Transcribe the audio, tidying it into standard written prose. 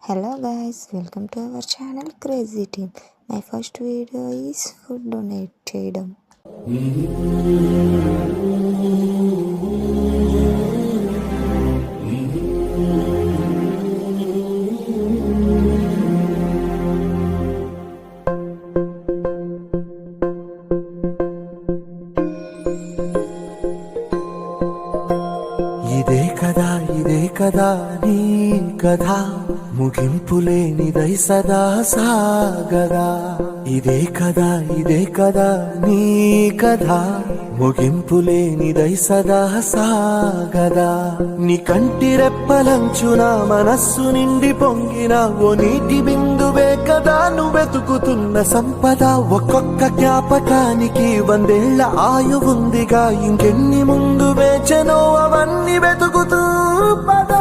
Hello guys, welcome to our channel Crazy Team. My first video is food donate చేయడం. ఇదే కదా నీ కథ ముగింపులేనిదై సదా సాగదా. ఇదే కదా నీ కథ ముగింపులేనిదై సదా సాగదా. నీ కంటి రెప్పలంచున మనస్సు నిండి పొంగిన ఓ నీటి బిందువే కదా నువ్వెతుకుతున్న సంపద. ఒక్కొక్క జ్ఞాపకానికి 100 ఏళ్ల ఆయువుందిగా, ఇంకెన్ని ముందు వేచనో అవన్నీ వెతుకుతూ పద.